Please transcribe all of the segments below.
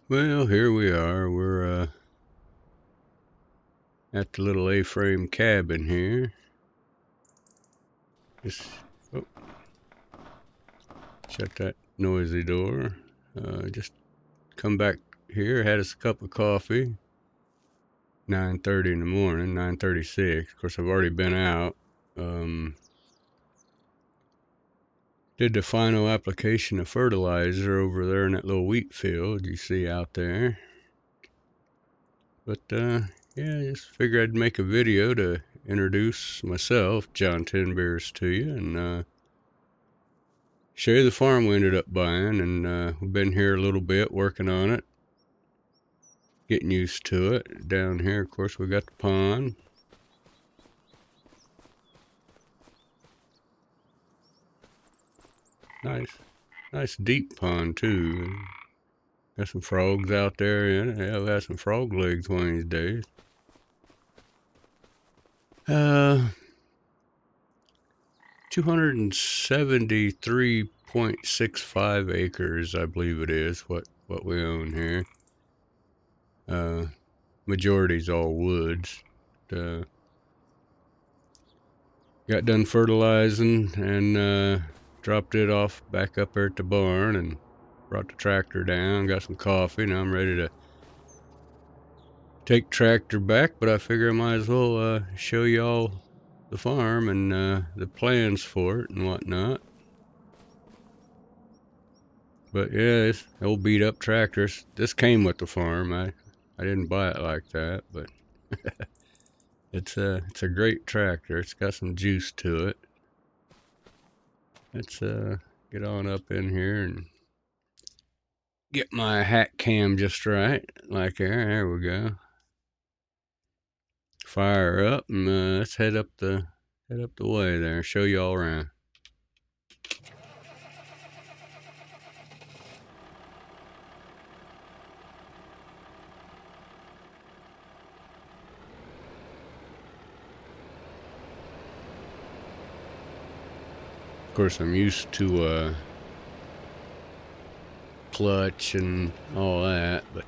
Well, here we are. We're at the little A-frame cabin here. Just shut that noisy door. Just come back here, had us a cup of coffee. 9:30 in the morning, 9:36. Of course, I've already been out. Did the final application of fertilizer over there in that little wheat field you see out there. But yeah, just figured I'd make a video to introduce myself, John Tenbeers, to you, and show you the farm we ended up buying. And we've been here a little bit working on it, getting used to it. Down here, of course, we got the pond. Nice deep pond too. Got some frogs out there in it. Yeah, we'll have some frog legs one of these days. 273.65 acres, I believe it is, what we own here. Majority's all woods. Got done fertilizing and dropped it off back up there at the barn and brought the tractor down, got some coffee. Now I'm ready to take tractor back, but I figure I might as well show y'all the farm and the plans for it and whatnot. But yeah, it's old beat up tractors. This came with the farm. I didn't buy it like that, but it's a great tractor. It's got some juice to it. Let's get on up in here and get my hat cam just right, like there. There we go. Fire up and let's head up the way there. Show you all around. Of course, I'm used to clutch and all that, but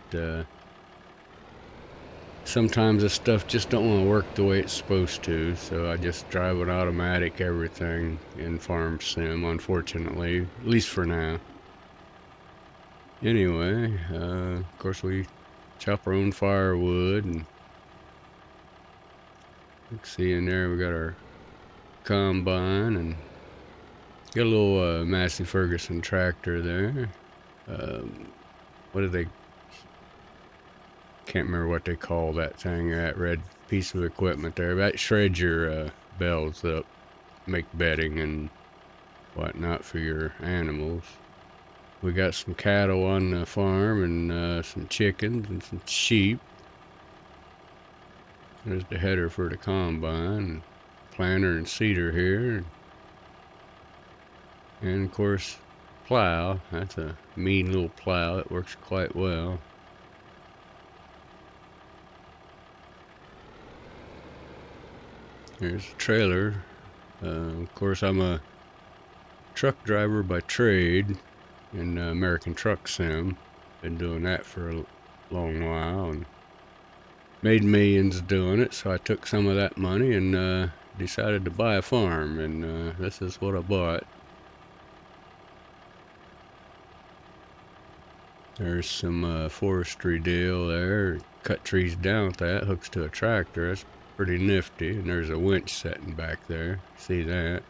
sometimes this stuff just don't want to work the way it's supposed to, so I just drive an automatic everything in Farm Sim, unfortunately, at least for now. Anyway, of course we chop our own firewood, and you can see in there we got our combine and got a little Massey Ferguson tractor there. What do they, can't remember what they call that thing, that red piece of equipment there. That shreds your bells up, make bedding and whatnot for your animals. We got some cattle on the farm and some chickens and some sheep. There's the header for the combine, planter and seeder here, and of course plow. That's a mean little plow. It works quite well. There's a trailer. Of course, I'm a truck driver by trade in American Truck Sim. Been doing that for a long while and made millions doing it, so I took some of that money and decided to buy a farm, and this is what I bought. There's some forestry deal there. Cut trees down with that, hooks to a tractor. That's pretty nifty. And there's a winch setting back there. See that?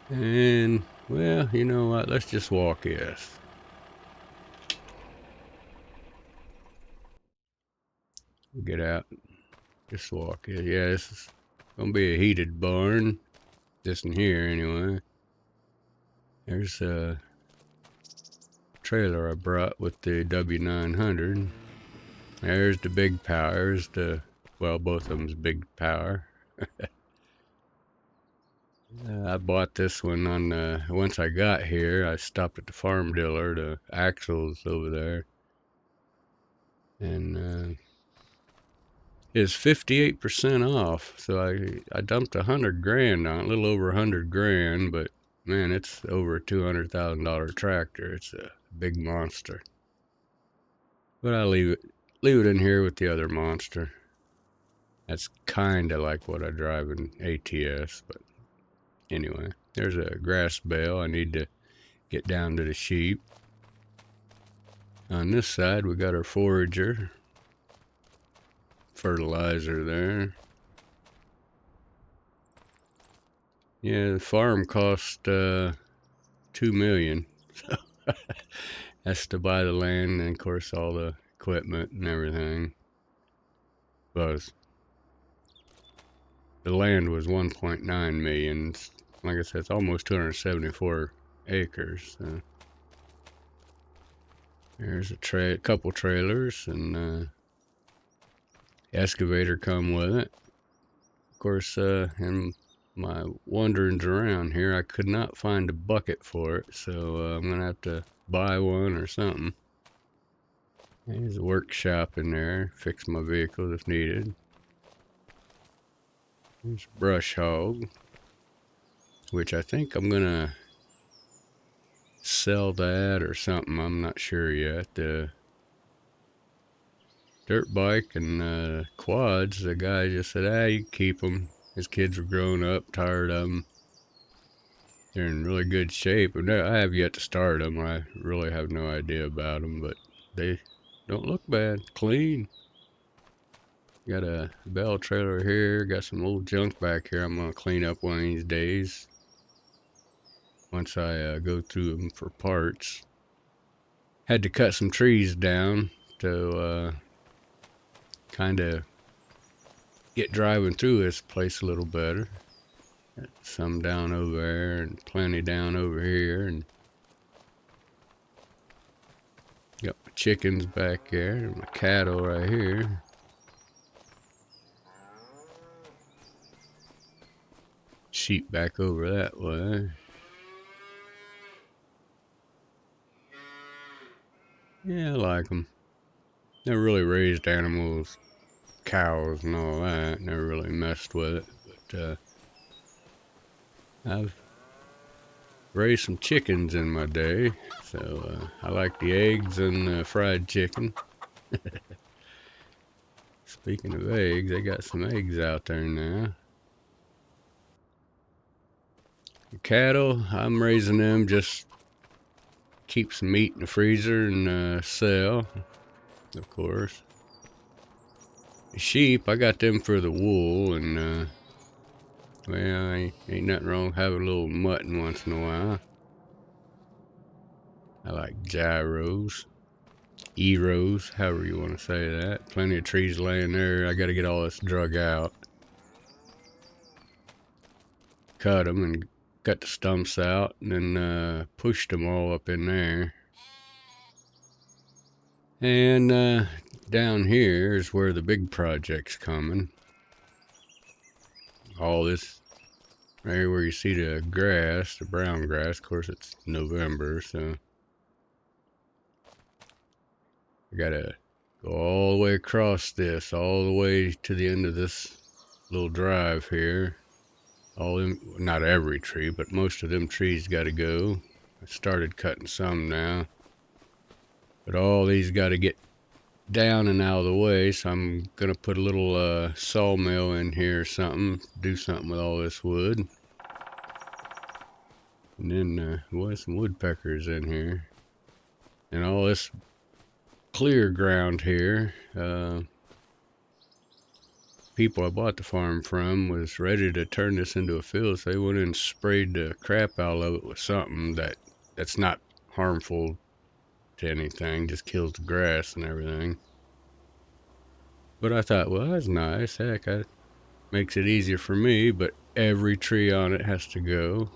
And, well, you know what? Let's just walk this. Get out. Just walk it. Yeah, this is gonna be a heated barn. Just in here, anyway. There's a trailer I brought with the W900. There's the big power. Well, both of them's big power. I bought this one on, once I got here, I stopped at the farm dealer, the axles over there. And it's 58% off. So I dumped $100 grand on it, a little over $100 grand, but man, it's over a $200,000 tractor. It's a big monster. But I leave it in here with the other monster. That's kind of like what I drive in ATS, but anyway, there's a grass bale. I need to get down to the sheep. On this side, we got our forager, fertilizer there. Yeah, the farm cost $2 million. So that's to buy the land and of course all the equipment and everything. But the land was 1.9 million. Like I said, it's almost 274 acres. So there's a couple trailers and excavator come with it. Of course, in my wanderings around here, I could not find a bucket for it, so I'm gonna have to buy one or something. There's a workshop in there, fix my vehicle if needed. There's a brush hog, which I think I'm gonna sell that or something. I'm not sure yet. The dirt bike and quads, the guy just said, you keep them. His kids were grown up, tired of them. They're in really good shape. I have yet to start them. I really have no idea about them, but they don't look bad. Clean. Got a bell trailer here. Got some old junk back here I'm going to clean up one of these days. Once I go through them for parts. Had to cut some trees down to kind of get driving through this place a little better. Got some down over there and plenty down over here. And got my chickens back there and my cattle right here. Sheep back over that way. Yeah, I like them. Never really raised animals, cows and all that. Never really messed with it. But I've raised some chickens in my day. So I like the eggs and fried chicken. Speaking of eggs, they got some eggs out there now. The cattle, I'm raising them just keep some meat in the freezer and sell, of course. The sheep, I got them for the wool and well, ain't nothing wrong with having a little mutton once in a while. I like gyros, eros, however you want to say that. Plenty of trees laying there. I got to get all this drug out. Cut them and cut the stumps out and then pushed them all up in there. And down here is where the big project's coming. All this right where you see the grass, the brown grass. Of course, it's November, so I gotta go all the way across this, all the way to the end of this little drive here. All them, not every tree, but most of them trees gotta go. I started cutting some now, but all these gotta get down and out of the way, so I'm gonna put a little sawmill in here or something, do something with all this wood. And then some woodpeckers in here. And all this clear ground here, people I bought the farm from was ready to turn this into a field, so they went in and sprayed the crap out of it with something that's not harmful to anything, just kills the grass and everything. But I thought, well, that's nice. Heck, that makes it easier for me, but every tree on it has to go.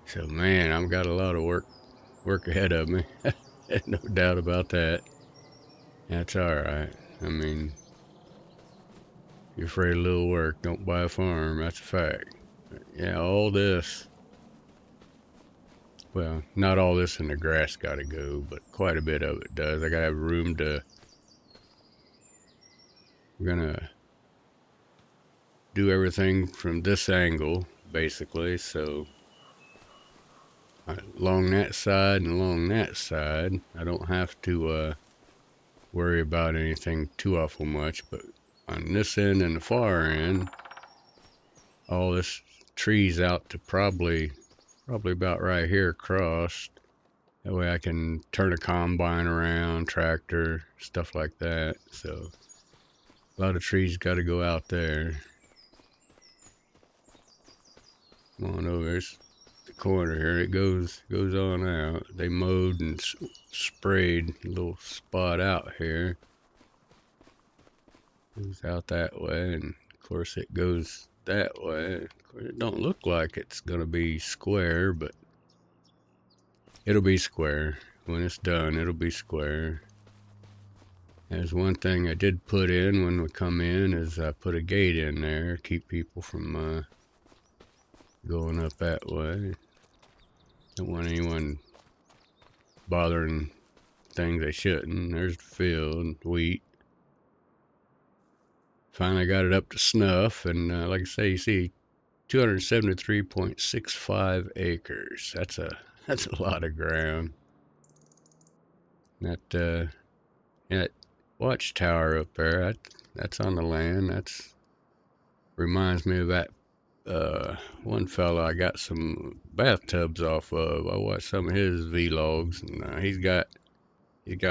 So, man, I've got a lot of work ahead of me. No doubt about that. That's all right. I mean, if you're afraid of little work, don't buy a farm. That's a fact. But yeah, all this. Well, not all this in the grass got to go, but quite a bit of it does. I got to have room to. I'm gonna do everything from this angle, basically. So along that side and along that side. I don't have to worry about anything too awful much, but on this end and the far end, all this trees out to probably about right here across. That way I can turn a combine around, tractor, stuff like that. So a lot of trees got to go out there. Come on over, there's the corner here. It goes on out. They mowed and sprayed a little spot out here. Goes out that way, and of course it goes that way. It don't look like it's gonna be square, but it'll be square. When it's done, it'll be square. There's one thing I did put in when we come in is I put a gate in there, keep people from going up that way. Don't want anyone bothering things they shouldn't. There's the field, wheat. Finally got it up to snuff, and like I say, you see 273.65 acres. That's a lot of ground. That watchtower up there, that's on the land. That's reminds me of that one fella I got some bathtubs off of. I watched some of his vlogs, and he's got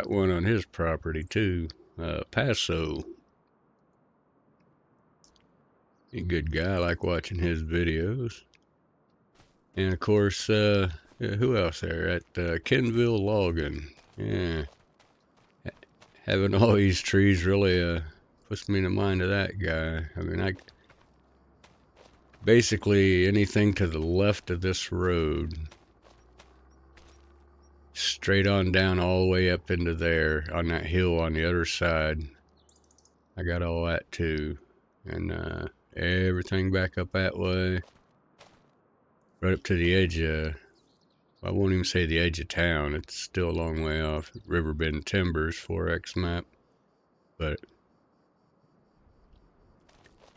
one on his property too. Paso. A good guy. I like watching his videos. And of course, who else there? At Kenville Logging. Yeah. Having all these trees really puts me in the mind of that guy. I mean, basically anything to the left of this road, straight on down all the way up into there on that hill on the other side. I got all that too. And everything back up that way, right up to the edge of, I won't even say the edge of town, it's still a long way off. Riverbend Timbers 4X map, but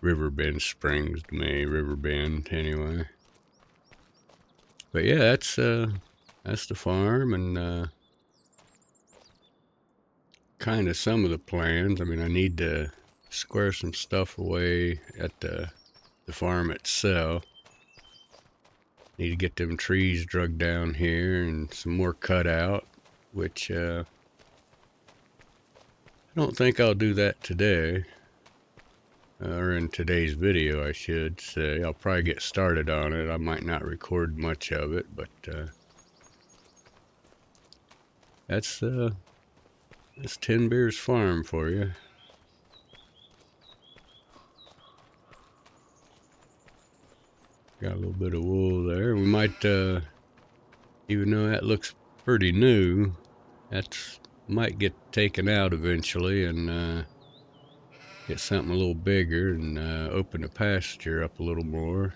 Riverbend Springs to me, Riverbend anyway. But yeah, that's the farm, and kind of some of the plans. I mean, I need to square some stuff away at the farm itself. Need to get them trees drug down here and some more cut out, which I don't think I'll do that today, or in today's video I should say. I'll probably get started on it. I might not record much of it, but that's Ten Beers Farm for you. Got a little bit of wool there. We might, even though that looks pretty new, that might get taken out eventually and get something a little bigger and open the pasture up a little more. A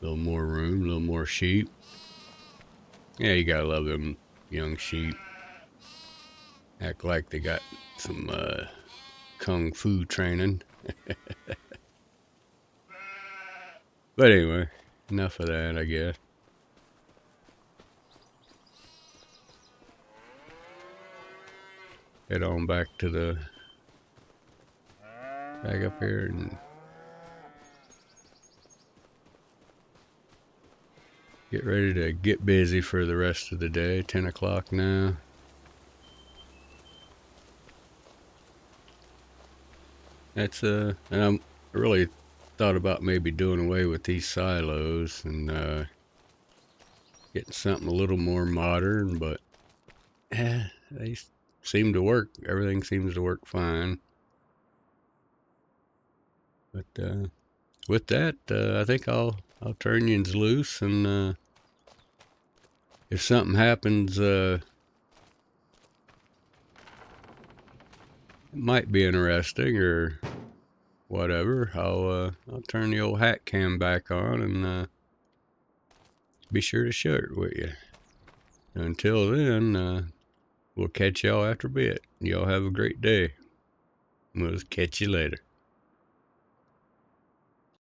little more room, a little more sheep. Yeah, you gotta love them young sheep. Act like they got some kung fu training. But anyway, enough of that, I guess. Head on back to the back up here and get ready to get busy for the rest of the day. 10 o'clock now. That's and I really thought about maybe doing away with these silos and getting something a little more modern, but they seem to work. Everything seems to work fine. But with that, I think I'll turn you loose, and if something happens, it might be interesting or whatever, I'll turn the old hat cam back on and be sure to share it with you. Until then, we'll catch y'all after a bit. Y'all have a great day. We'll catch you later.